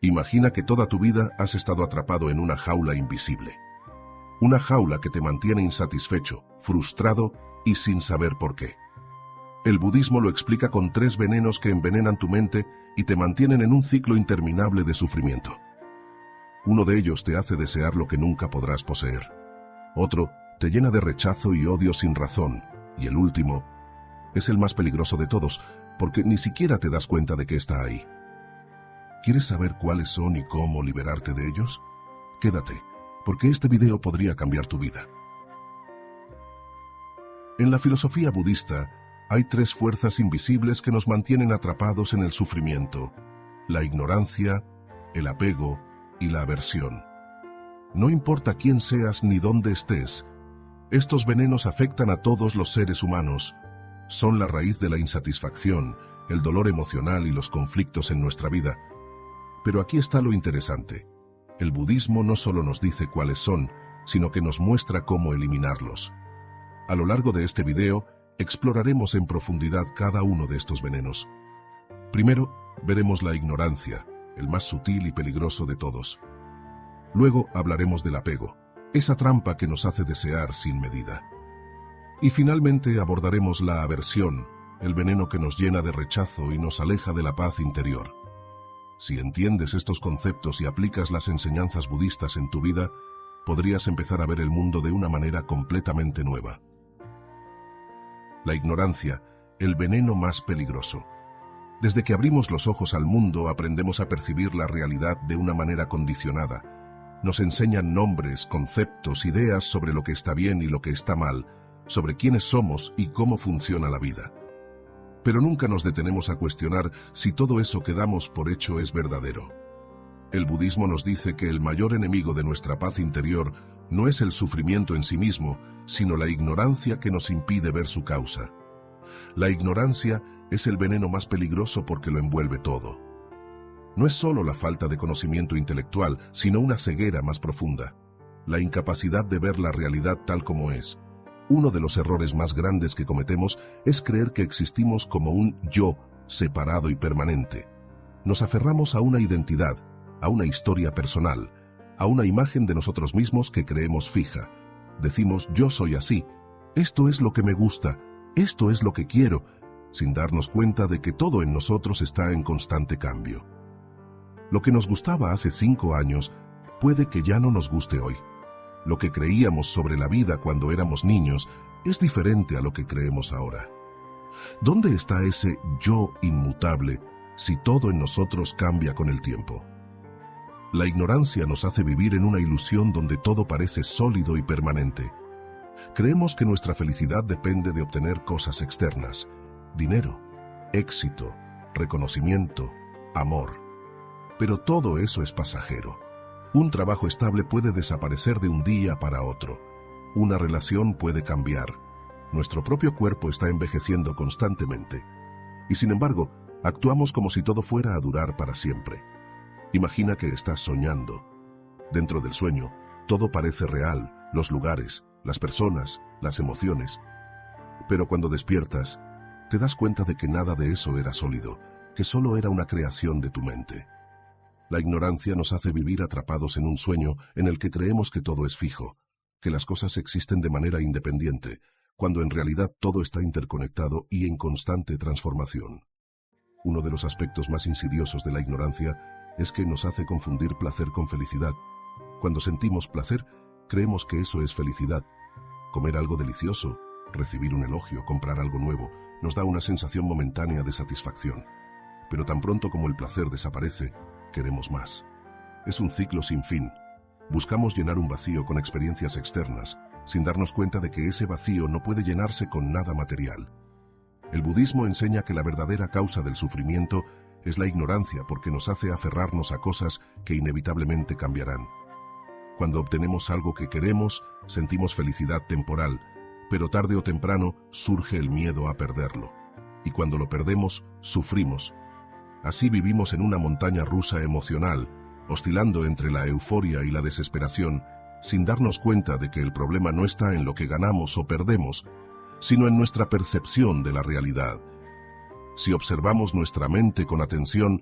Imagina que toda tu vida has estado atrapado en una jaula invisible. Una jaula que te mantiene insatisfecho, frustrado y sin saber por qué. El budismo lo explica con 3 venenos que envenenan tu mente y te mantienen en un ciclo interminable de sufrimiento. Uno de ellos te hace desear lo que nunca podrás poseer. Otro te llena de rechazo y odio sin razón. Y el último es el más peligroso de todos, porque ni siquiera te das cuenta de que está ahí. ¿Quieres saber cuáles son y cómo liberarte de ellos? Quédate, porque este video podría cambiar tu vida. En la filosofía budista, hay 3 fuerzas invisibles que nos mantienen atrapados en el sufrimiento: la ignorancia, el apego y la aversión. No importa quién seas ni dónde estés, estos venenos afectan a todos los seres humanos. Son la raíz de la insatisfacción, el dolor emocional y los conflictos en nuestra vida. Pero aquí está lo interesante. El budismo no solo nos dice cuáles son, sino que nos muestra cómo eliminarlos. A lo largo de este video, exploraremos en profundidad cada uno de estos venenos. Primero, veremos la ignorancia, el más sutil y peligroso de todos. Luego hablaremos del apego, esa trampa que nos hace desear sin medida. Y finalmente abordaremos la aversión, el veneno que nos llena de rechazo y nos aleja de la paz interior. Si entiendes estos conceptos y aplicas las enseñanzas budistas en tu vida, podrías empezar a ver el mundo de una manera completamente nueva. La ignorancia, el veneno más peligroso. Desde que abrimos los ojos al mundo, aprendemos a percibir la realidad de una manera condicionada. Nos enseñan nombres, conceptos, ideas sobre lo que está bien y lo que está mal, sobre quiénes somos y cómo funciona la vida. Pero nunca nos detenemos a cuestionar si todo eso que damos por hecho es verdadero. El budismo nos dice que el mayor enemigo de nuestra paz interior no es el sufrimiento en sí mismo, sino la ignorancia que nos impide ver su causa. La ignorancia es el veneno más peligroso porque lo envuelve todo. No es solo la falta de conocimiento intelectual, sino una ceguera más profunda, la incapacidad de ver la realidad tal como es. Uno de los errores más grandes que cometemos es creer que existimos como un yo separado y permanente. Nos aferramos a una identidad, a una historia personal, a una imagen de nosotros mismos que creemos fija. Decimos, yo soy así, esto es lo que me gusta, esto es lo que quiero, sin darnos cuenta de que todo en nosotros está en constante cambio. Lo que nos gustaba hace 5 años puede que ya no nos guste hoy. Lo que creíamos sobre la vida cuando éramos niños es diferente a lo que creemos ahora. ¿Dónde está ese yo inmutable si todo en nosotros cambia con el tiempo? La ignorancia nos hace vivir en una ilusión donde todo parece sólido y permanente. Creemos que nuestra felicidad depende de obtener cosas externas: dinero, éxito, reconocimiento, amor. Pero todo eso es pasajero. Un trabajo estable puede desaparecer de un día para otro. Una relación puede cambiar. Nuestro propio cuerpo está envejeciendo constantemente. Y sin embargo, actuamos como si todo fuera a durar para siempre. Imagina que estás soñando. Dentro del sueño, todo parece real, los lugares, las personas, las emociones. Pero cuando despiertas, te das cuenta de que nada de eso era sólido, que solo era una creación de tu mente. La ignorancia nos hace vivir atrapados en un sueño en el que creemos que todo es fijo, que las cosas existen de manera independiente, cuando en realidad todo está interconectado y en constante transformación. Uno de los aspectos más insidiosos de la ignorancia es que nos hace confundir placer con felicidad. Cuando sentimos placer, creemos que eso es felicidad. Comer algo delicioso, recibir un elogio, comprar algo nuevo, nos da una sensación momentánea de satisfacción. Pero tan pronto como el placer desaparece, queremos más. Es un ciclo sin fin. Buscamos llenar un vacío con experiencias externas, sin darnos cuenta de que ese vacío no puede llenarse con nada material. El budismo enseña que la verdadera causa del sufrimiento es la ignorancia, porque nos hace aferrarnos a cosas que inevitablemente cambiarán. Cuando obtenemos algo que queremos, sentimos felicidad temporal, pero tarde o temprano surge el miedo a perderlo. Y cuando lo perdemos, sufrimos. Así vivimos en una montaña rusa emocional, oscilando entre la euforia y la desesperación, sin darnos cuenta de que el problema no está en lo que ganamos o perdemos, sino en nuestra percepción de la realidad. Si observamos nuestra mente con atención,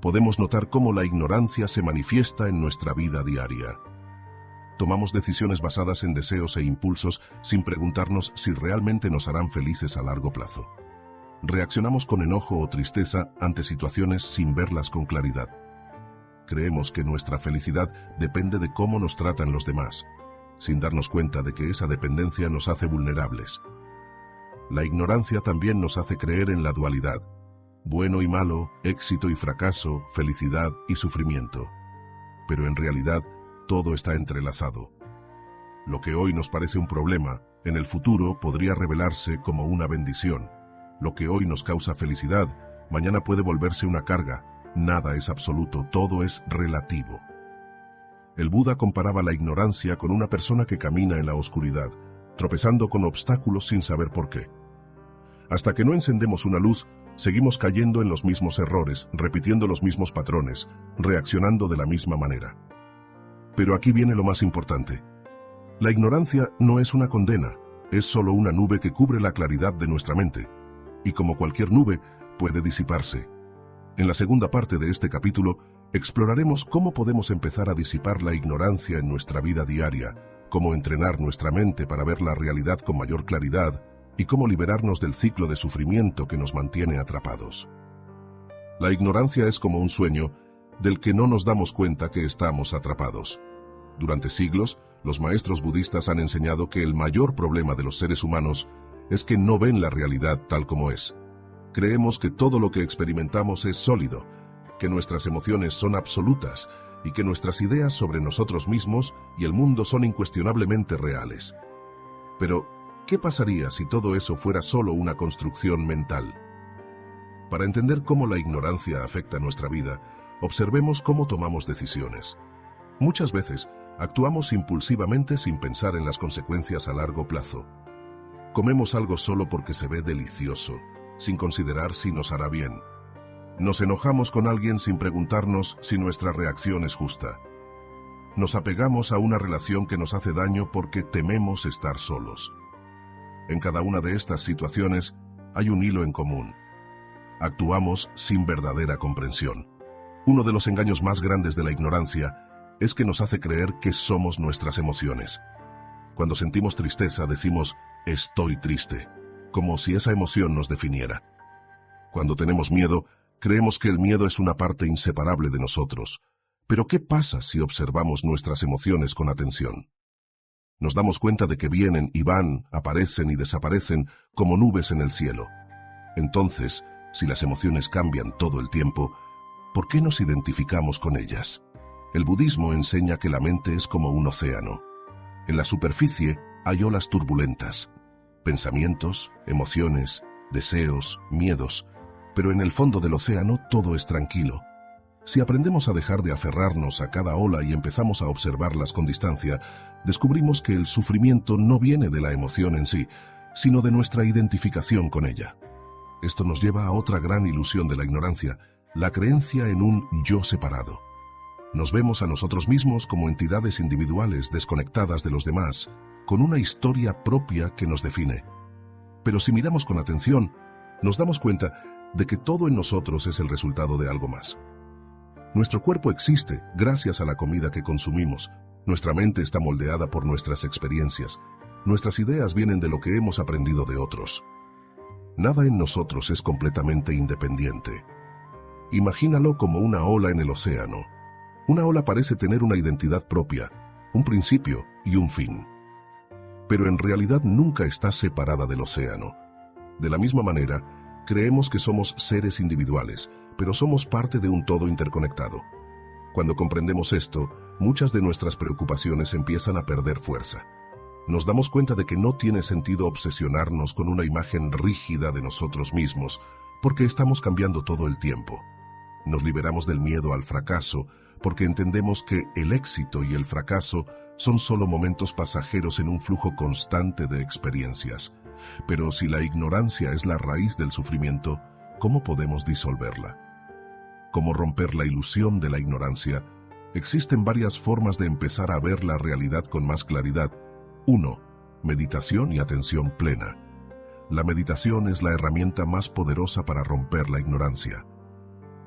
podemos notar cómo la ignorancia se manifiesta en nuestra vida diaria. Tomamos decisiones basadas en deseos e impulsos sin preguntarnos si realmente nos harán felices a largo plazo. Reaccionamos con enojo o tristeza ante situaciones sin verlas con claridad. Creemos que nuestra felicidad depende de cómo nos tratan los demás, sin darnos cuenta de que esa dependencia nos hace vulnerables. La ignorancia también nos hace creer en la dualidad: bueno y malo, éxito y fracaso, felicidad y sufrimiento. Pero en realidad, todo está entrelazado. Lo que hoy nos parece un problema, en el futuro podría revelarse como una bendición. Lo que hoy nos causa felicidad, mañana puede volverse una carga. Nada es absoluto, todo es relativo. El Buda comparaba la ignorancia con una persona que camina en la oscuridad, tropezando con obstáculos sin saber por qué. Hasta que no encendemos una luz, seguimos cayendo en los mismos errores, repitiendo los mismos patrones, reaccionando de la misma manera. Pero aquí viene lo más importante. La ignorancia no es una condena, es solo una nube que cubre la claridad de nuestra mente. Y como cualquier nube, puede disiparse. En la segunda parte de este capítulo, exploraremos cómo podemos empezar a disipar la ignorancia en nuestra vida diaria, cómo entrenar nuestra mente para ver la realidad con mayor claridad y cómo liberarnos del ciclo de sufrimiento que nos mantiene atrapados. La ignorancia es como un sueño del que no nos damos cuenta que estamos atrapados. Durante siglos, los maestros budistas han enseñado que el mayor problema de los seres humanos es que no ven la realidad tal como es. Creemos que todo lo que experimentamos es sólido, que nuestras emociones son absolutas y que nuestras ideas sobre nosotros mismos y el mundo son incuestionablemente reales. Pero, ¿qué pasaría si todo eso fuera solo una construcción mental? Para entender cómo la ignorancia afecta nuestra vida, observemos cómo tomamos decisiones. Muchas veces, actuamos impulsivamente sin pensar en las consecuencias a largo plazo. Comemos algo solo porque se ve delicioso, sin considerar si nos hará bien. Nos enojamos con alguien sin preguntarnos si nuestra reacción es justa. Nos apegamos a una relación que nos hace daño porque tememos estar solos. En cada una de estas situaciones hay un hilo en común. Actuamos sin verdadera comprensión. Uno de los engaños más grandes de la ignorancia es que nos hace creer que somos nuestras emociones. Cuando sentimos tristeza decimos «estoy triste», como si esa emoción nos definiera. Cuando tenemos miedo, creemos que el miedo es una parte inseparable de nosotros. Pero ¿qué pasa si observamos nuestras emociones con atención? Nos damos cuenta de que vienen y van, aparecen y desaparecen como nubes en el cielo. Entonces, si las emociones cambian todo el tiempo, ¿por qué nos identificamos con ellas? El budismo enseña que la mente es como un océano. En la superficie hay olas turbulentas, pensamientos, emociones, deseos, miedos, pero en el fondo del océano todo es tranquilo. Si aprendemos a dejar de aferrarnos a cada ola y empezamos a observarlas con distancia, descubrimos que el sufrimiento no viene de la emoción en sí, sino de nuestra identificación con ella. Esto nos lleva a otra gran ilusión de la ignorancia, la creencia en un yo separado. Nos vemos a nosotros mismos como entidades individuales desconectadas de los demás, con una historia propia que nos define. Pero si miramos con atención, nos damos cuenta de que todo en nosotros es el resultado de algo más. Nuestro cuerpo existe gracias a la comida que consumimos, nuestra mente está moldeada por nuestras experiencias, nuestras ideas vienen de lo que hemos aprendido de otros. Nada en nosotros es completamente independiente. Imagínalo como una ola en el océano. Una ola parece tener una identidad propia, un principio y un fin. Pero en realidad nunca está separada del océano. De la misma manera, creemos que somos seres individuales, pero somos parte de un todo interconectado. Cuando comprendemos esto, muchas de nuestras preocupaciones empiezan a perder fuerza. Nos damos cuenta de que no tiene sentido obsesionarnos con una imagen rígida de nosotros mismos, porque estamos cambiando todo el tiempo. Nos liberamos del miedo al fracaso, porque entendemos que el éxito y el fracaso son solo momentos pasajeros en un flujo constante de experiencias. Pero si la ignorancia es la raíz del sufrimiento, ¿cómo podemos disolverla? ¿Cómo romper la ilusión de la ignorancia? Existen varias formas de empezar a ver la realidad con más claridad. 1. Meditación y atención plena. La meditación es la herramienta más poderosa para romper la ignorancia.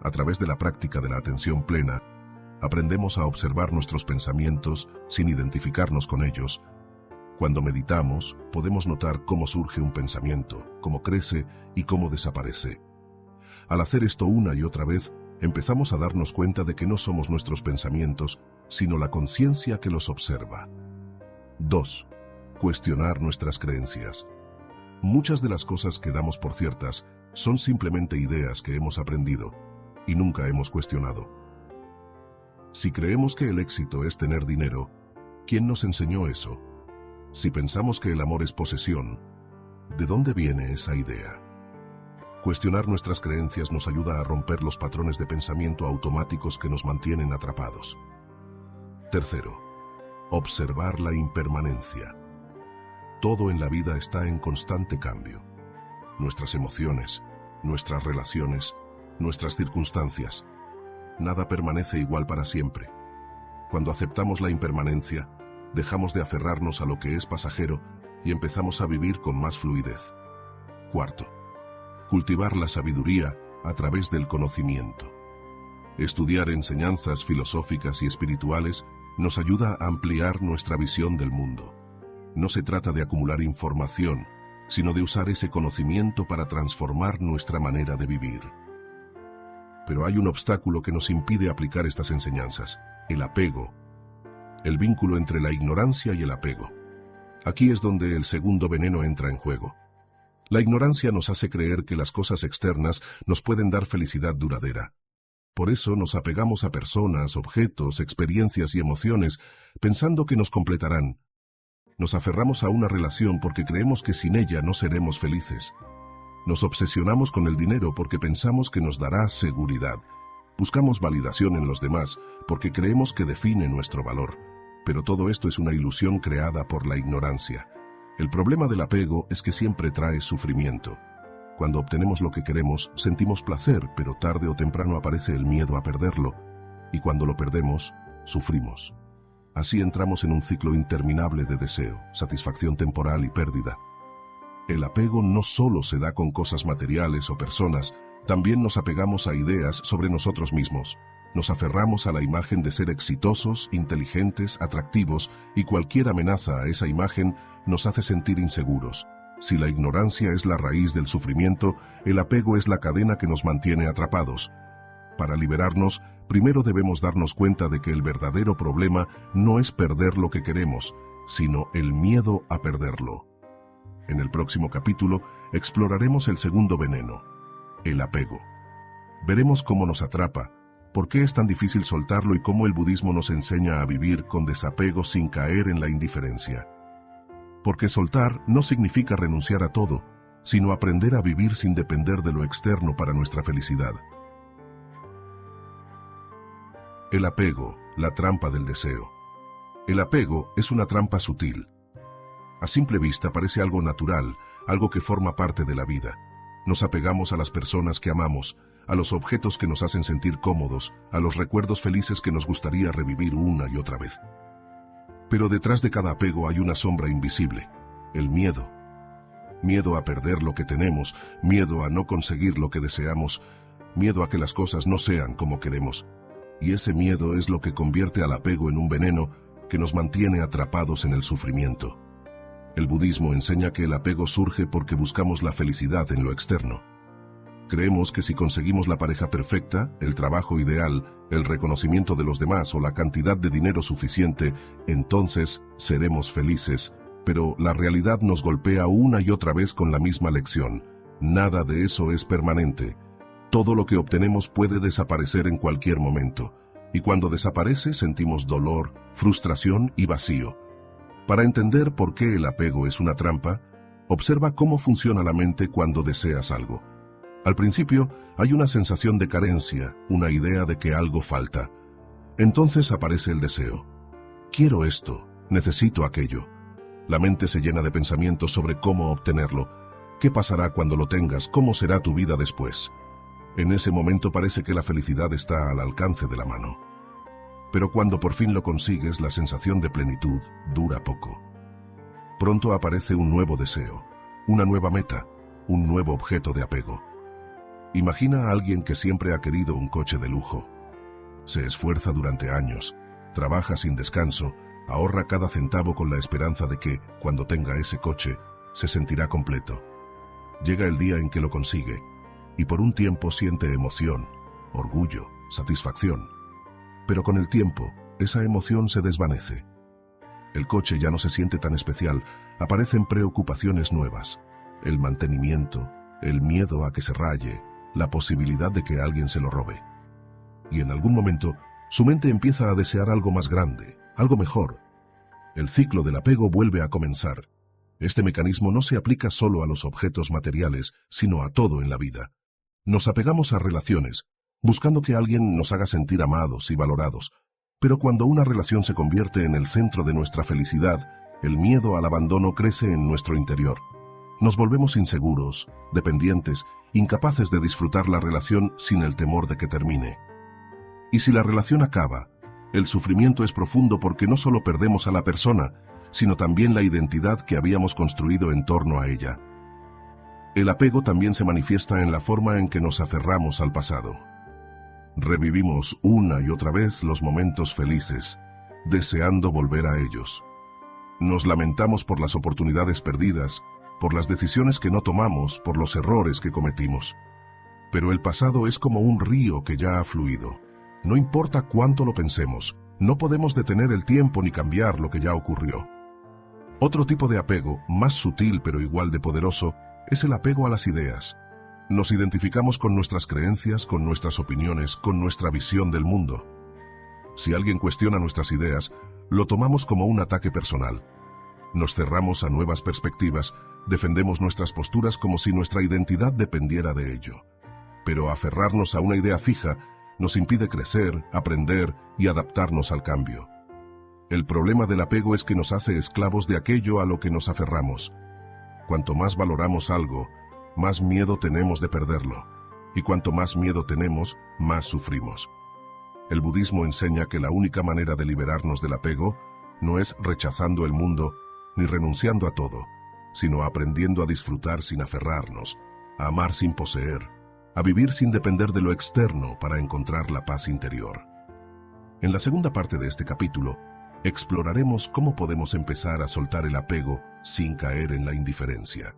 A través de la práctica de la atención plena, aprendemos a observar nuestros pensamientos sin identificarnos con ellos. Cuando meditamos, podemos notar cómo surge un pensamiento, cómo crece y cómo desaparece. Al hacer esto una y otra vez, empezamos a darnos cuenta de que no somos nuestros pensamientos, sino la conciencia que los observa. 2. Cuestionar nuestras creencias. Muchas de las cosas que damos por ciertas son simplemente ideas que hemos aprendido y nunca hemos cuestionado. Si creemos que el éxito es tener dinero, ¿quién nos enseñó eso? Si pensamos que el amor es posesión, ¿de dónde viene esa idea? Cuestionar nuestras creencias nos ayuda a romper los patrones de pensamiento automáticos que nos mantienen atrapados. 3. Observar la impermanencia. Todo en la vida está en constante cambio. Nuestras emociones, nuestras relaciones, nuestras circunstancias. Nada permanece igual para siempre. Cuando aceptamos la impermanencia, dejamos de aferrarnos a lo que es pasajero y empezamos a vivir con más fluidez. 4. Cultivar la sabiduría a través del conocimiento. Estudiar enseñanzas filosóficas y espirituales nos ayuda a ampliar nuestra visión del mundo. No se trata de acumular información, sino de usar ese conocimiento para transformar nuestra manera de vivir. Pero hay un obstáculo que nos impide aplicar estas enseñanzas: el apego. El vínculo entre la ignorancia y el apego. Aquí es donde el segundo veneno entra en juego. La ignorancia nos hace creer que las cosas externas nos pueden dar felicidad duradera. Por eso nos apegamos a personas, objetos, experiencias y emociones, pensando que nos completarán. Nos aferramos a una relación porque creemos que sin ella no seremos felices. Nos obsesionamos con el dinero porque pensamos que nos dará seguridad. Buscamos validación en los demás porque creemos que define nuestro valor. Pero todo esto es una ilusión creada por la ignorancia. El problema del apego es que siempre trae sufrimiento. Cuando obtenemos lo que queremos, sentimos placer, pero tarde o temprano aparece el miedo a perderlo. Y cuando lo perdemos, sufrimos. Así entramos en un ciclo interminable de deseo, satisfacción temporal y pérdida. El apego no solo se da con cosas materiales o personas, también nos apegamos a ideas sobre nosotros mismos. Nos aferramos a la imagen de ser exitosos, inteligentes, atractivos, y cualquier amenaza a esa imagen nos hace sentir inseguros. Si la ignorancia es la raíz del sufrimiento, el apego es la cadena que nos mantiene atrapados. Para liberarnos, primero debemos darnos cuenta de que el verdadero problema no es perder lo que queremos, sino el miedo a perderlo. En el próximo capítulo exploraremos el segundo veneno, el apego. Veremos cómo nos atrapa, por qué es tan difícil soltarlo y cómo el budismo nos enseña a vivir con desapego sin caer en la indiferencia. Porque soltar no significa renunciar a todo, sino aprender a vivir sin depender de lo externo para nuestra felicidad. El apego, la trampa del deseo. El apego es una trampa sutil. A simple vista parece algo natural, algo que forma parte de la vida. Nos apegamos a las personas que amamos, a los objetos que nos hacen sentir cómodos, a los recuerdos felices que nos gustaría revivir una y otra vez. Pero detrás de cada apego hay una sombra invisible, el miedo. Miedo a perder lo que tenemos, miedo a no conseguir lo que deseamos, miedo a que las cosas no sean como queremos. Y ese miedo es lo que convierte al apego en un veneno que nos mantiene atrapados en el sufrimiento. El budismo enseña que el apego surge porque buscamos la felicidad en lo externo. Creemos que si conseguimos la pareja perfecta, el trabajo ideal, el reconocimiento de los demás o la cantidad de dinero suficiente, entonces seremos felices, pero la realidad nos golpea una y otra vez con la misma lección. Nada de eso es permanente. Todo lo que obtenemos puede desaparecer en cualquier momento, y cuando desaparece sentimos dolor, frustración y vacío. Para entender por qué el apego es una trampa, observa cómo funciona la mente cuando deseas algo. Al principio hay una sensación de carencia, una idea de que algo falta. Entonces aparece el deseo. Quiero esto, necesito aquello. La mente se llena de pensamientos sobre cómo obtenerlo. ¿Qué pasará cuando lo tengas? ¿Cómo será tu vida después? En ese momento parece que la felicidad está al alcance de la mano. Pero cuando por fin lo consigues, la sensación de plenitud dura poco. Pronto aparece un nuevo deseo, una nueva meta, un nuevo objeto de apego. Imagina a alguien que siempre ha querido un coche de lujo. Se esfuerza durante años, trabaja sin descanso, ahorra cada centavo con la esperanza de que, cuando tenga ese coche, se sentirá completo. Llega el día en que lo consigue, y por un tiempo siente emoción, orgullo, satisfacción. Pero con el tiempo, esa emoción se desvanece. El coche ya no se siente tan especial, aparecen preocupaciones nuevas. El mantenimiento, el miedo a que se raye, la posibilidad de que alguien se lo robe. Y en algún momento, su mente empieza a desear algo más grande, algo mejor. El ciclo del apego vuelve a comenzar. Este mecanismo no se aplica solo a los objetos materiales, sino a todo en la vida. Nos apegamos a relaciones, buscando que alguien nos haga sentir amados y valorados. Pero cuando una relación se convierte en el centro de nuestra felicidad, el miedo al abandono crece en nuestro interior. Nos volvemos inseguros, dependientes, incapaces de disfrutar la relación sin el temor de que termine. Y si la relación acaba, el sufrimiento es profundo porque no solo perdemos a la persona, sino también la identidad que habíamos construido en torno a ella. El apego también se manifiesta en la forma en que nos aferramos al pasado. Revivimos una y otra vez los momentos felices, deseando volver a ellos. Nos lamentamos por las oportunidades perdidas, por las decisiones que no tomamos, por los errores que cometimos. Pero el pasado es como un río que ya ha fluido. No importa cuánto lo pensemos, no podemos detener el tiempo ni cambiar lo que ya ocurrió. Otro tipo de apego, más sutil pero igual de poderoso, es el apego a las ideas. Nos identificamos con nuestras creencias, con nuestras opiniones, con nuestra visión del mundo. Si alguien cuestiona nuestras ideas, lo tomamos como un ataque personal. Nos cerramos a nuevas perspectivas, defendemos nuestras posturas como si nuestra identidad dependiera de ello. Pero aferrarnos a una idea fija nos impide crecer, aprender y adaptarnos al cambio. El problema del apego es que nos hace esclavos de aquello a lo que nos aferramos. Cuanto más valoramos algo, más miedo tenemos de perderlo. Y cuanto más miedo tenemos, más sufrimos. El budismo enseña que la única manera de liberarnos del apego no es rechazando el mundo ni renunciando a todo, sino aprendiendo a disfrutar sin aferrarnos, a amar sin poseer, a vivir sin depender de lo externo para encontrar la paz interior. En la segunda parte de este capítulo, exploraremos cómo podemos empezar a soltar el apego sin caer en la indiferencia.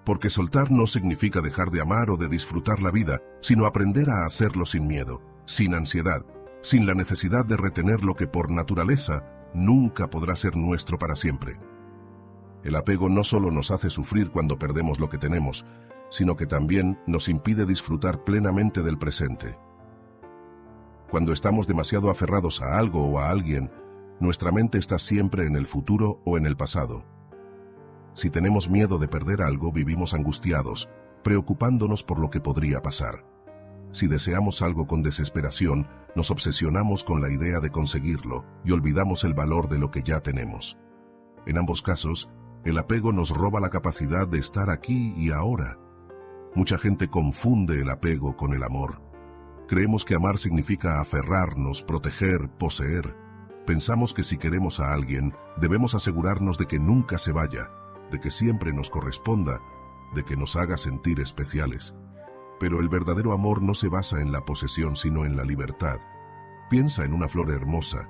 Porque soltar no significa dejar de amar o de disfrutar la vida, sino aprender a hacerlo sin miedo, sin ansiedad, sin la necesidad de retener lo que por naturaleza nunca podrá ser nuestro para siempre. El apego no solo nos hace sufrir cuando perdemos lo que tenemos, sino que también nos impide disfrutar plenamente del presente. Cuando estamos demasiado aferrados a algo o a alguien, nuestra mente está siempre en el futuro o en el pasado. Si tenemos miedo de perder algo, vivimos angustiados, preocupándonos por lo que podría pasar. Si deseamos algo con desesperación, nos obsesionamos con la idea de conseguirlo y olvidamos el valor de lo que ya tenemos. En ambos casos, el apego nos roba la capacidad de estar aquí y ahora. Mucha gente confunde el apego con el amor. Creemos que amar significa aferrarnos, proteger, poseer. Pensamos que si queremos a alguien, debemos asegurarnos de que nunca se vaya, de que siempre nos corresponda, de que nos haga sentir especiales. Pero el verdadero amor no se basa en la posesión, sino en la libertad. Piensa en una flor hermosa.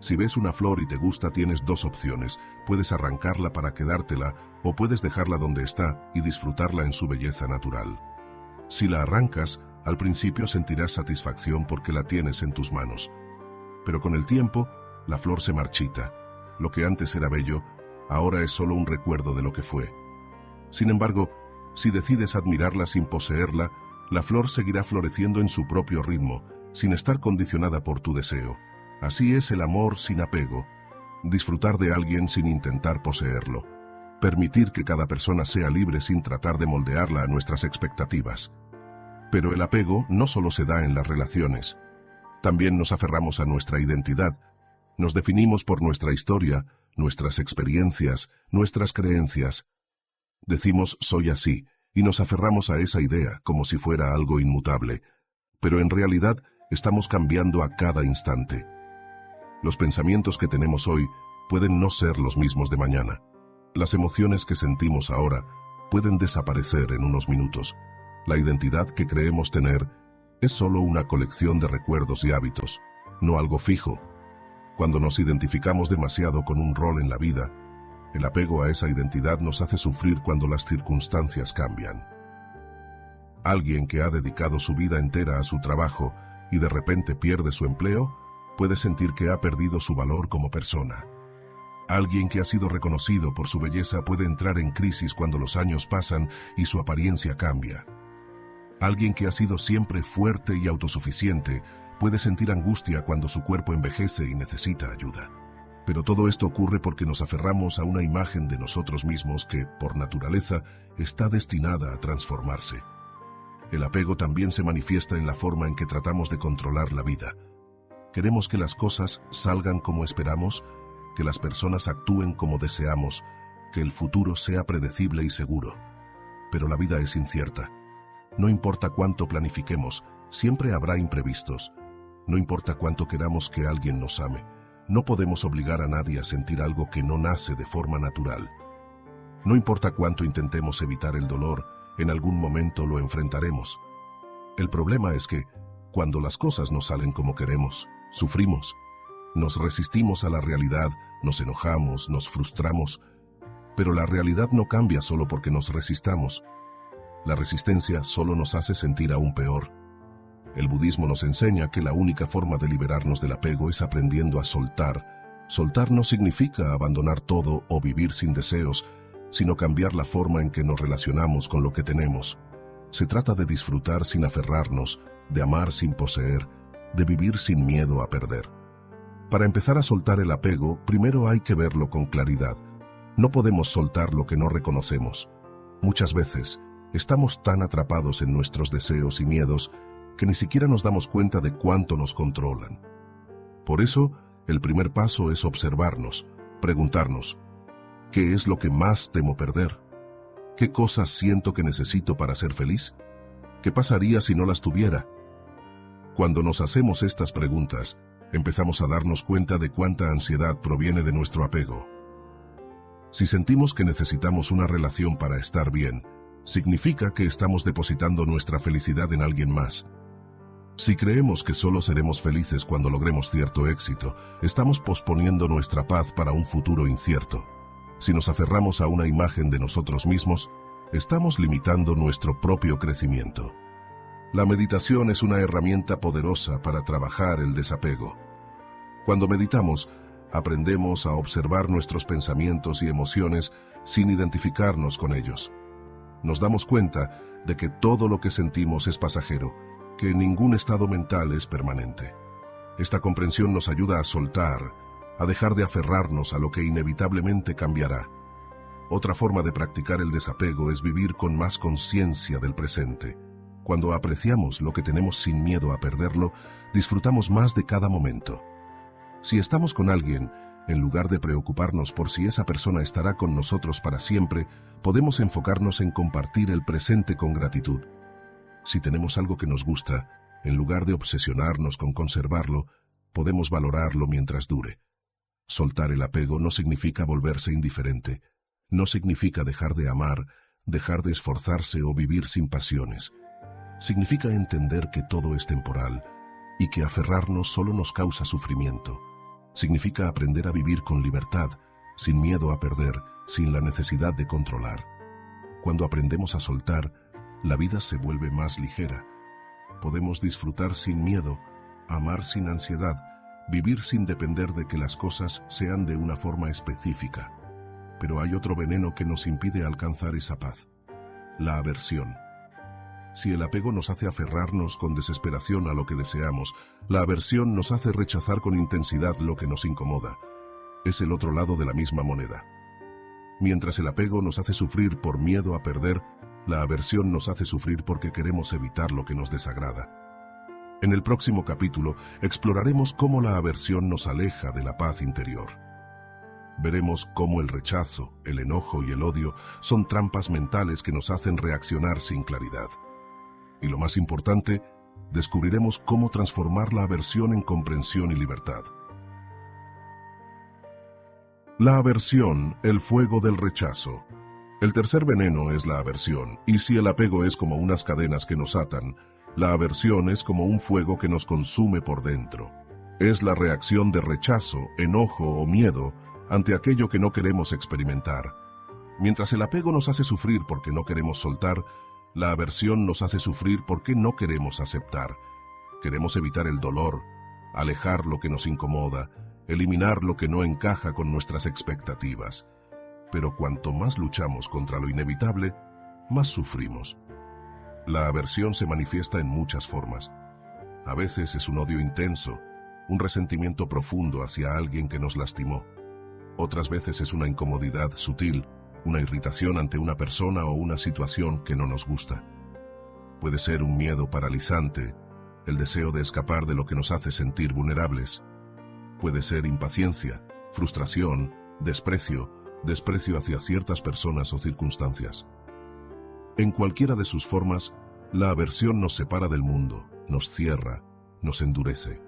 Si ves una flor y te gusta, tienes dos opciones. Puedes arrancarla para quedártela o puedes dejarla donde está y disfrutarla en su belleza natural. Si la arrancas, al principio sentirás satisfacción porque la tienes en tus manos. Pero con el tiempo, la flor se marchita. Lo que antes era bello, ahora es solo un recuerdo de lo que fue. Sin embargo, si decides admirarla sin poseerla, la flor seguirá floreciendo en su propio ritmo, sin estar condicionada por tu deseo. Así es el amor sin apego. Disfrutar de alguien sin intentar poseerlo. Permitir que cada persona sea libre sin tratar de moldearla a nuestras expectativas. Pero el apego no solo se da en las relaciones. También nos aferramos a nuestra identidad. Nos definimos por nuestra historia, nuestras experiencias, nuestras creencias. Decimos soy así y nos aferramos a esa idea como si fuera algo inmutable. Pero en realidad estamos cambiando a cada instante. Los pensamientos que tenemos hoy pueden no ser los mismos de mañana. Las emociones que sentimos ahora pueden desaparecer en unos minutos. La identidad que creemos tener es solo una colección de recuerdos y hábitos, no algo fijo. Cuando nos identificamos demasiado con un rol en la vida, el apego a esa identidad nos hace sufrir cuando las circunstancias cambian. Alguien que ha dedicado su vida entera a su trabajo y de repente pierde su empleo, puede sentir que ha perdido su valor como persona. Alguien que ha sido reconocido por su belleza puede entrar en crisis cuando los años pasan y su apariencia cambia. Alguien que ha sido siempre fuerte y autosuficiente puede sentir angustia cuando su cuerpo envejece y necesita ayuda. Pero todo esto ocurre porque nos aferramos a una imagen de nosotros mismos que, por naturaleza, está destinada a transformarse. El apego también se manifiesta en la forma en que tratamos de controlar la vida. Queremos que las cosas salgan como esperamos, que las personas actúen como deseamos, que el futuro sea predecible y seguro. Pero la vida es incierta. No importa cuánto planifiquemos, siempre habrá imprevistos. No importa cuánto queramos que alguien nos ame, no podemos obligar a nadie a sentir algo que no nace de forma natural. No importa cuánto intentemos evitar el dolor, en algún momento lo enfrentaremos. El problema es que, cuando las cosas no salen como queremos, sufrimos. Nos resistimos a la realidad, nos enojamos, nos frustramos, pero la realidad no cambia solo porque nos resistamos. La resistencia solo nos hace sentir aún peor. El budismo nos enseña que la única forma de liberarnos del apego es aprendiendo a soltar. Soltar no significa abandonar todo o vivir sin deseos, sino cambiar la forma en que nos relacionamos con lo que tenemos. Se trata de disfrutar sin aferrarnos, de amar sin poseer, de vivir sin miedo a perder. Para empezar a soltar el apego, primero hay que verlo con claridad. No podemos soltar lo que no reconocemos. Muchas veces, estamos tan atrapados en nuestros deseos y miedos que ni siquiera nos damos cuenta de cuánto nos controlan. Por eso, el primer paso es observarnos, preguntarnos, ¿qué es lo que más temo perder? ¿Qué cosas siento que necesito para ser feliz? ¿Qué pasaría si no las tuviera? Cuando nos hacemos estas preguntas, empezamos a darnos cuenta de cuánta ansiedad proviene de nuestro apego. Si sentimos que necesitamos una relación para estar bien, significa que estamos depositando nuestra felicidad en alguien más. Si creemos que solo seremos felices cuando logremos cierto éxito, estamos posponiendo nuestra paz para un futuro incierto. Si nos aferramos a una imagen de nosotros mismos, estamos limitando nuestro propio crecimiento. La meditación es una herramienta poderosa para trabajar el desapego. Cuando meditamos, aprendemos a observar nuestros pensamientos y emociones sin identificarnos con ellos. Nos damos cuenta de que todo lo que sentimos es pasajero, que ningún estado mental es permanente. Esta comprensión nos ayuda a soltar, a dejar de aferrarnos a lo que inevitablemente cambiará. Otra forma de practicar el desapego es vivir con más conciencia del presente. Cuando apreciamos lo que tenemos sin miedo a perderlo, disfrutamos más de cada momento. Si estamos con alguien, en lugar de preocuparnos por si esa persona estará con nosotros para siempre, podemos enfocarnos en compartir el presente con gratitud. Si tenemos algo que nos gusta, en lugar de obsesionarnos con conservarlo, podemos valorarlo mientras dure. Soltar el apego no significa volverse indiferente. No significa dejar de amar, dejar de esforzarse o vivir sin pasiones. Significa entender que todo es temporal y que aferrarnos solo nos causa sufrimiento. Significa aprender a vivir con libertad, sin miedo a perder, sin la necesidad de controlar. Cuando aprendemos a soltar, la vida se vuelve más ligera. Podemos disfrutar sin miedo, amar sin ansiedad, vivir sin depender de que las cosas sean de una forma específica. Pero hay otro veneno que nos impide alcanzar esa paz: la aversión. Si el apego nos hace aferrarnos con desesperación a lo que deseamos, la aversión nos hace rechazar con intensidad lo que nos incomoda. Es el otro lado de la misma moneda. Mientras el apego nos hace sufrir por miedo a perder, la aversión nos hace sufrir porque queremos evitar lo que nos desagrada. En el próximo capítulo exploraremos cómo la aversión nos aleja de la paz interior. Veremos cómo el rechazo, el enojo y el odio son trampas mentales que nos hacen reaccionar sin claridad. Y lo más importante, descubriremos cómo transformar la aversión en comprensión y libertad. La aversión, el fuego del rechazo. El tercer veneno es la aversión, y si el apego es como unas cadenas que nos atan, la aversión es como un fuego que nos consume por dentro. Es la reacción de rechazo, enojo o miedo ante aquello que no queremos experimentar. Mientras el apego nos hace sufrir porque no queremos soltar, la aversión nos hace sufrir porque no queremos aceptar. Queremos evitar el dolor, alejar lo que nos incomoda, eliminar lo que no encaja con nuestras expectativas. Pero cuanto más luchamos contra lo inevitable, más sufrimos. La aversión se manifiesta en muchas formas. A veces es un odio intenso, un resentimiento profundo hacia alguien que nos lastimó. Otras veces es una incomodidad sutil, una irritación ante una persona o una situación que no nos gusta. Puede ser un miedo paralizante, el deseo de escapar de lo que nos hace sentir vulnerables. Puede ser impaciencia, frustración, desprecio hacia ciertas personas o circunstancias. En cualquiera de sus formas, la aversión nos separa del mundo, nos cierra, nos endurece.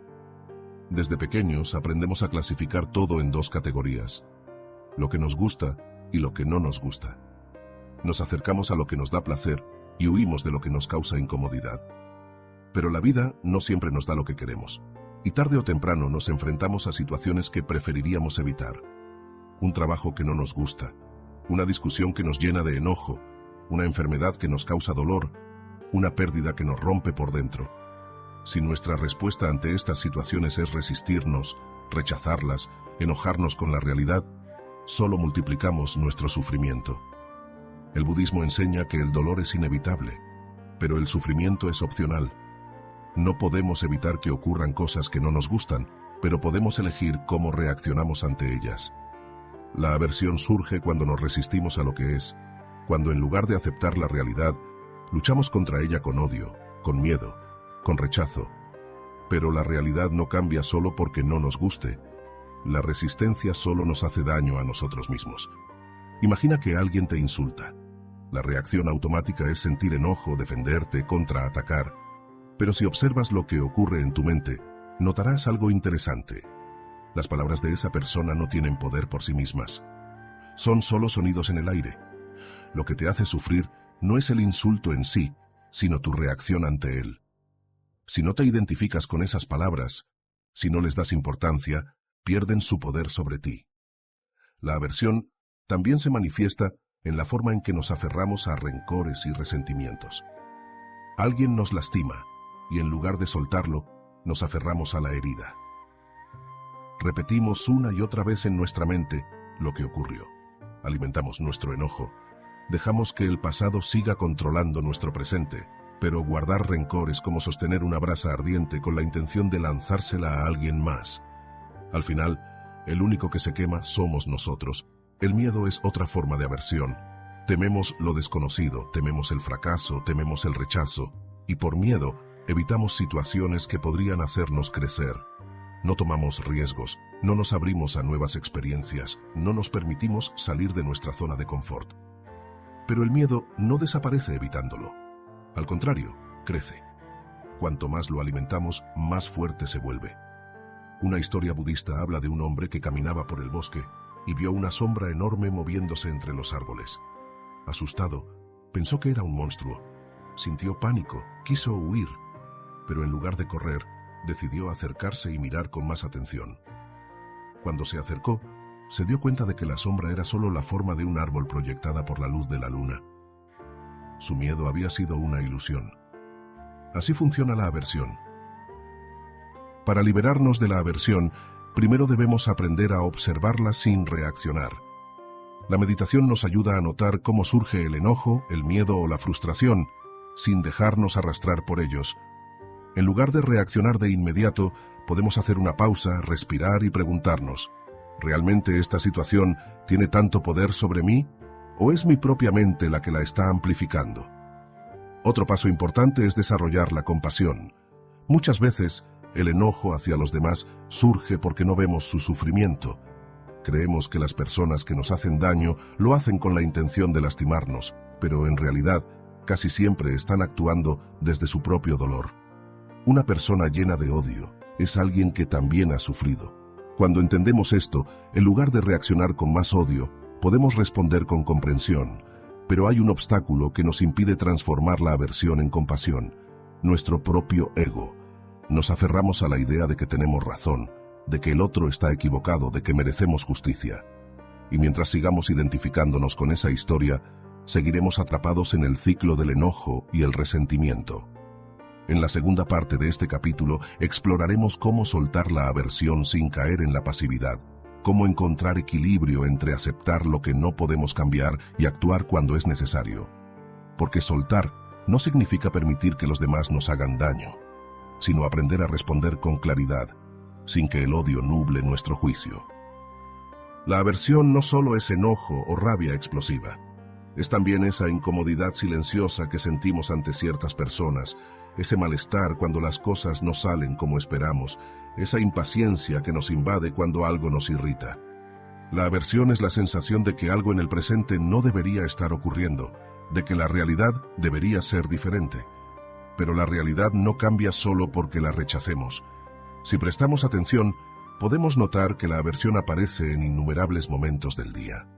Desde pequeños aprendemos a clasificar todo en dos categorías: lo que nos gusta y lo que no nos gusta. Nos acercamos a lo que nos da placer y huimos de lo que nos causa incomodidad. Pero la vida no siempre nos da lo que queremos, y tarde o temprano nos enfrentamos a situaciones que preferiríamos evitar. Un trabajo que no nos gusta, una discusión que nos llena de enojo, una enfermedad que nos causa dolor, una pérdida que nos rompe por dentro. Si nuestra respuesta ante estas situaciones es resistirnos, rechazarlas, enojarnos con la realidad, solo multiplicamos nuestro sufrimiento. El budismo enseña que el dolor es inevitable, pero el sufrimiento es opcional. No podemos evitar que ocurran cosas que no nos gustan, pero podemos elegir cómo reaccionamos ante ellas. La aversión surge cuando nos resistimos a lo que es, cuando en lugar de aceptar la realidad, luchamos contra ella con odio, con miedo, con rechazo. Pero la realidad no cambia solo porque no nos guste. La resistencia solo nos hace daño a nosotros mismos. Imagina que alguien te insulta. La reacción automática es sentir enojo, defenderte, contraatacar. Pero si observas lo que ocurre en tu mente, notarás algo interesante. Las palabras de esa persona no tienen poder por sí mismas. Son solo sonidos en el aire. Lo que te hace sufrir no es el insulto en sí, sino tu reacción ante él. Si no te identificas con esas palabras, si no les das importancia, pierden su poder sobre ti. La aversión también se manifiesta en la forma en que nos aferramos a rencores y resentimientos. Alguien nos lastima, y en lugar de soltarlo, nos aferramos a la herida. Repetimos una y otra vez en nuestra mente lo que ocurrió. Alimentamos nuestro enojo. Dejamos que el pasado siga controlando nuestro presente, pero guardar rencor es como sostener una brasa ardiente con la intención de lanzársela a alguien más. Al final, el único que se quema somos nosotros. El miedo es otra forma de aversión. Tememos lo desconocido, tememos el fracaso, tememos el rechazo, y por miedo evitamos situaciones que podrían hacernos crecer. No tomamos riesgos, no nos abrimos a nuevas experiencias, no nos permitimos salir de nuestra zona de confort. Pero el miedo no desaparece evitándolo. Al contrario, crece. Cuanto más lo alimentamos, más fuerte se vuelve. Una historia budista habla de un hombre que caminaba por el bosque y vio una sombra enorme moviéndose entre los árboles. Asustado, pensó que era un monstruo. Sintió pánico, quiso huir, pero en lugar de correr, decidió acercarse y mirar con más atención. Cuando se acercó, se dio cuenta de que la sombra era solo la forma de un árbol proyectada por la luz de la luna. Su miedo había sido una ilusión. Así funciona la aversión. Para liberarnos de la aversión, primero debemos aprender a observarla sin reaccionar. La meditación nos ayuda a notar cómo surge el enojo, el miedo o la frustración, sin dejarnos arrastrar por ellos. En lugar de reaccionar de inmediato, podemos hacer una pausa, respirar y preguntarnos: ¿realmente esta situación tiene tanto poder sobre mí? ¿O es mi propia mente la que la está amplificando? Otro paso importante es desarrollar la compasión. Muchas veces, el enojo hacia los demás surge porque no vemos su sufrimiento. Creemos que las personas que nos hacen daño lo hacen con la intención de lastimarnos, pero en realidad casi siempre están actuando desde su propio dolor. Una persona llena de odio es alguien que también ha sufrido. Cuando entendemos esto, en lugar de reaccionar con más odio, podemos responder con comprensión. Pero hay un obstáculo que nos impide transformar la aversión en compasión: nuestro propio ego. Nos aferramos a la idea de que tenemos razón, de que el otro está equivocado, de que merecemos justicia. Y mientras sigamos identificándonos con esa historia, seguiremos atrapados en el ciclo del enojo y el resentimiento. En la segunda parte de este capítulo exploraremos cómo soltar la aversión sin caer en la pasividad, cómo encontrar equilibrio entre aceptar lo que no podemos cambiar y actuar cuando es necesario. Porque soltar no significa permitir que los demás nos hagan daño, sino aprender a responder con claridad, sin que el odio nuble nuestro juicio. La aversión no solo es enojo o rabia explosiva, es también esa incomodidad silenciosa que sentimos ante ciertas personas, ese malestar cuando las cosas no salen como esperamos, esa impaciencia que nos invade cuando algo nos irrita. La aversión es la sensación de que algo en el presente no debería estar ocurriendo, de que la realidad debería ser diferente. Pero la realidad no cambia solo porque la rechacemos. Si prestamos atención, podemos notar que la aversión aparece en innumerables momentos del día.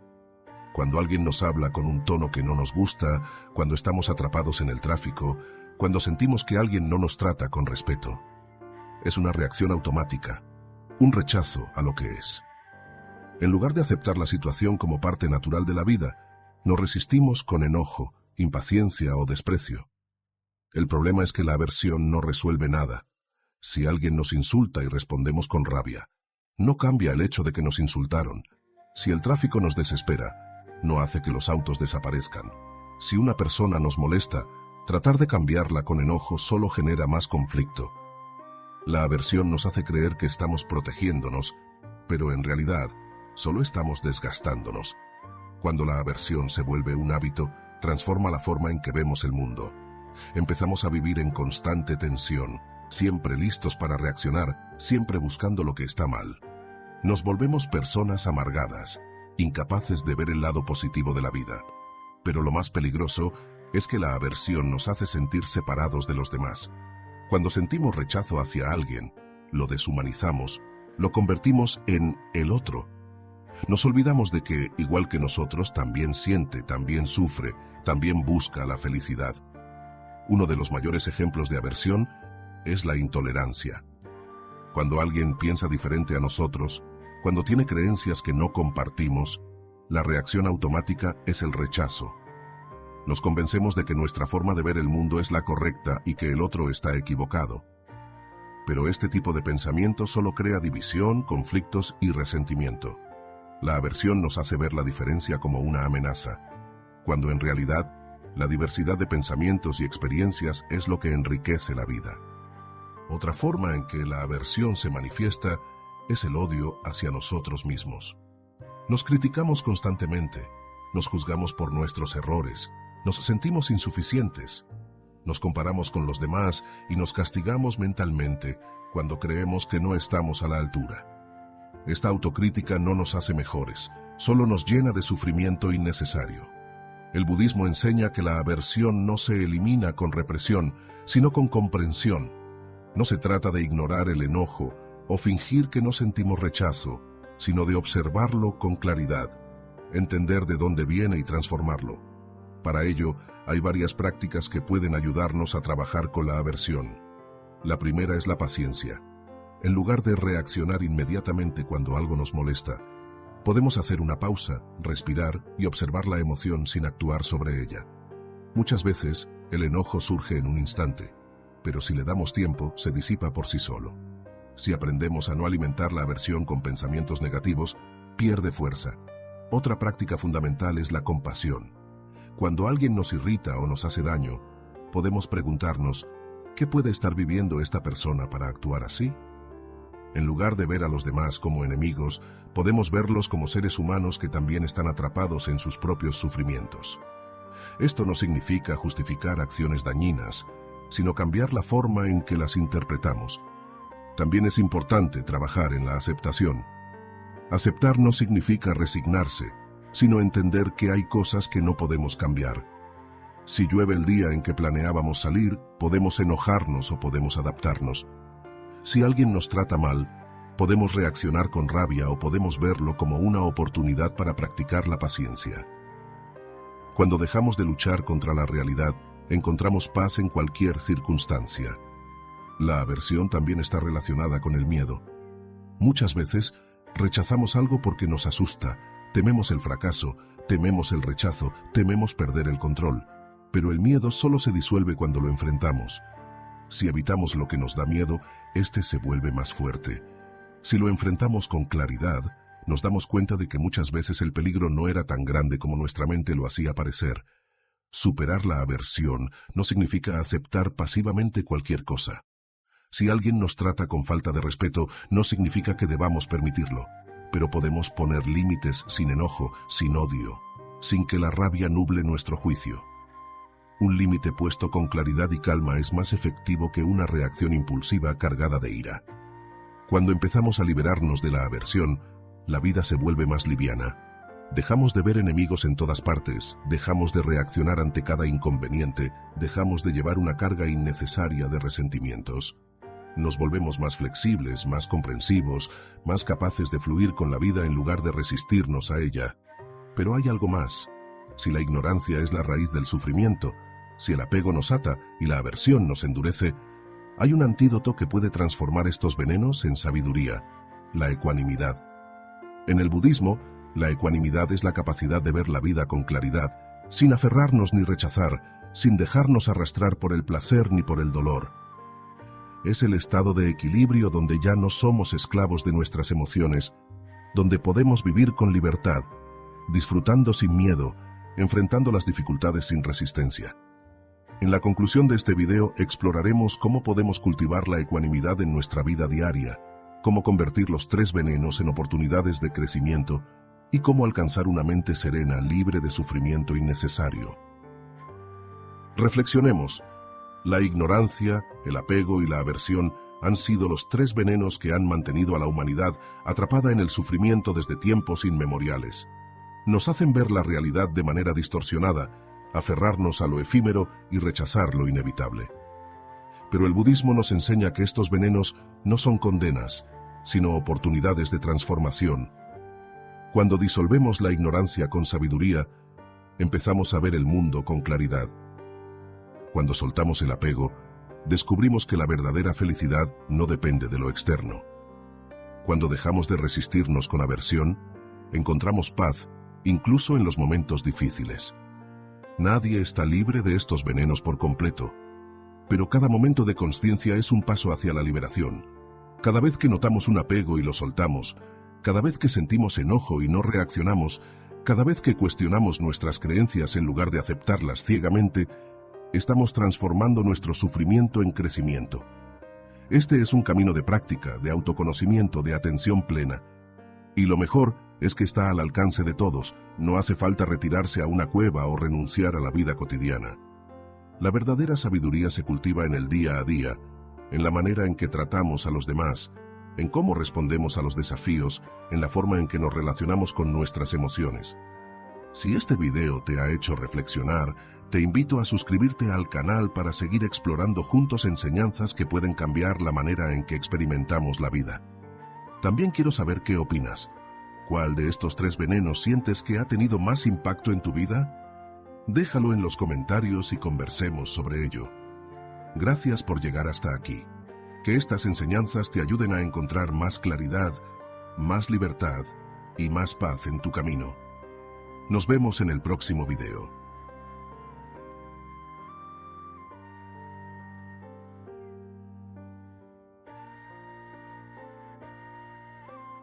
Cuando alguien nos habla con un tono que no nos gusta, cuando estamos atrapados en el tráfico, cuando sentimos que alguien no nos trata con respeto. Es una reacción automática, un rechazo a lo que es. En lugar de aceptar la situación como parte natural de la vida, nos resistimos con enojo, impaciencia o desprecio. El problema es que la aversión no resuelve nada. Si alguien nos insulta y respondemos con rabia, no cambia el hecho de que nos insultaron. Si el tráfico nos desespera, no hace que los autos desaparezcan. Si una persona nos molesta, tratar de cambiarla con enojo solo genera más conflicto. La aversión nos hace creer que estamos protegiéndonos, pero en realidad solo estamos desgastándonos. Cuando la aversión se vuelve un hábito, transforma la forma en que vemos el mundo. Empezamos a vivir en constante tensión, siempre listos para reaccionar, siempre buscando lo que está mal. Nos volvemos personas amargadas, incapaces de ver el lado positivo de la vida. Pero lo más peligroso es que la aversión nos hace sentir separados de los demás. Cuando sentimos rechazo hacia alguien, lo deshumanizamos, lo convertimos en el otro. Nos olvidamos de que, igual que nosotros, también siente, también sufre, también busca la felicidad. Uno de los mayores ejemplos de aversión es la intolerancia. Cuando alguien piensa diferente a nosotros, cuando tiene creencias que no compartimos, la reacción automática es el rechazo. Nos convencemos de que nuestra forma de ver el mundo es la correcta y que el otro está equivocado. Pero este tipo de pensamiento solo crea división, conflictos y resentimiento. La aversión nos hace ver la diferencia como una amenaza, cuando en realidad la diversidad de pensamientos y experiencias es lo que enriquece la vida. Otra forma en que la aversión se manifiesta es el odio hacia nosotros mismos. Nos criticamos constantemente, nos juzgamos por nuestros errores, nos sentimos insuficientes, nos comparamos con los demás y nos castigamos mentalmente cuando creemos que no estamos a la altura. Esta autocrítica no nos hace mejores, solo nos llena de sufrimiento innecesario. El budismo enseña que la aversión no se elimina con represión, sino con comprensión. No se trata de ignorar el enojo o fingir que no sentimos rechazo, sino de observarlo con claridad, entender de dónde viene y transformarlo. Para ello, hay varias prácticas que pueden ayudarnos a trabajar con la aversión. La primera es la paciencia. En lugar de reaccionar inmediatamente cuando algo nos molesta, podemos hacer una pausa, respirar y observar la emoción sin actuar sobre ella. Muchas veces, el enojo surge en un instante, pero si le damos tiempo, se disipa por sí solo. Si aprendemos a no alimentar la aversión con pensamientos negativos, pierde fuerza. Otra práctica fundamental es la compasión. Cuando alguien nos irrita o nos hace daño, podemos preguntarnos, ¿qué puede estar viviendo esta persona para actuar así? En lugar de ver a los demás como enemigos, podemos verlos como seres humanos que también están atrapados en sus propios sufrimientos. Esto no significa justificar acciones dañinas, sino cambiar la forma en que las interpretamos. También es importante trabajar en la aceptación. Aceptar no significa resignarse, sino entender que hay cosas que no podemos cambiar. Si llueve el día en que planeábamos salir, podemos enojarnos o podemos adaptarnos. Si alguien nos trata mal, podemos reaccionar con rabia o podemos verlo como una oportunidad para practicar la paciencia. Cuando dejamos de luchar contra la realidad, encontramos paz en cualquier circunstancia. La aversión también está relacionada con el miedo. Muchas veces rechazamos algo porque nos asusta, tememos el fracaso, tememos el rechazo, tememos perder el control. Pero el miedo solo se disuelve cuando lo enfrentamos. Si evitamos lo que nos da miedo, este se vuelve más fuerte. Si lo enfrentamos con claridad, nos damos cuenta de que muchas veces el peligro no era tan grande como nuestra mente lo hacía parecer. Superar la aversión no significa aceptar pasivamente cualquier cosa. Si alguien nos trata con falta de respeto, no significa que debamos permitirlo, pero podemos poner límites sin enojo, sin odio, sin que la rabia nuble nuestro juicio. Un límite puesto con claridad y calma es más efectivo que una reacción impulsiva cargada de ira. Cuando empezamos a liberarnos de la aversión, la vida se vuelve más liviana. Dejamos de ver enemigos en todas partes, dejamos de reaccionar ante cada inconveniente, dejamos de llevar una carga innecesaria de resentimientos. Nos volvemos más flexibles, más comprensivos, más capaces de fluir con la vida en lugar de resistirnos a ella. Pero hay algo más. Si la ignorancia es la raíz del sufrimiento, si el apego nos ata y la aversión nos endurece, hay un antídoto que puede transformar estos venenos en sabiduría: la ecuanimidad. En el budismo, la ecuanimidad es la capacidad de ver la vida con claridad, sin aferrarnos ni rechazar, sin dejarnos arrastrar por el placer ni por el dolor. Es el estado de equilibrio donde ya no somos esclavos de nuestras emociones, donde podemos vivir con libertad, disfrutando sin miedo, enfrentando las dificultades sin resistencia. En la conclusión de este video exploraremos cómo podemos cultivar la ecuanimidad en nuestra vida diaria, cómo convertir los 3 venenos en oportunidades de crecimiento y cómo alcanzar una mente serena, libre de sufrimiento innecesario. Reflexionemos. La ignorancia, el apego y la aversión han sido los 3 venenos que han mantenido a la humanidad atrapada en el sufrimiento desde tiempos inmemoriales. Nos hacen ver la realidad de manera distorsionada, aferrarnos a lo efímero y rechazar lo inevitable. Pero el budismo nos enseña que estos venenos no son condenas, sino oportunidades de transformación. Cuando disolvemos la ignorancia con sabiduría, empezamos a ver el mundo con claridad. Cuando soltamos el apego, descubrimos que la verdadera felicidad no depende de lo externo. Cuando dejamos de resistirnos con aversión, encontramos paz, incluso en los momentos difíciles. Nadie está libre de estos venenos por completo, pero cada momento de consciencia es un paso hacia la liberación. Cada vez que notamos un apego y lo soltamos, cada vez que sentimos enojo y no reaccionamos, cada vez que cuestionamos nuestras creencias en lugar de aceptarlas ciegamente, estamos transformando nuestro sufrimiento en crecimiento. Este es un camino de práctica, de autoconocimiento, de atención plena. Y lo mejor es que está al alcance de todos, no hace falta retirarse a una cueva o renunciar a la vida cotidiana. La verdadera sabiduría se cultiva en el día a día, en la manera en que tratamos a los demás, en cómo respondemos a los desafíos, en la forma en que nos relacionamos con nuestras emociones. Si este video te ha hecho reflexionar, te invito a suscribirte al canal para seguir explorando juntos enseñanzas que pueden cambiar la manera en que experimentamos la vida. También quiero saber qué opinas. ¿Cuál de estos 3 venenos sientes que ha tenido más impacto en tu vida? Déjalo en los comentarios y conversemos sobre ello. Gracias por llegar hasta aquí. Que estas enseñanzas te ayuden a encontrar más claridad, más libertad y más paz en tu camino. Nos vemos en el próximo video.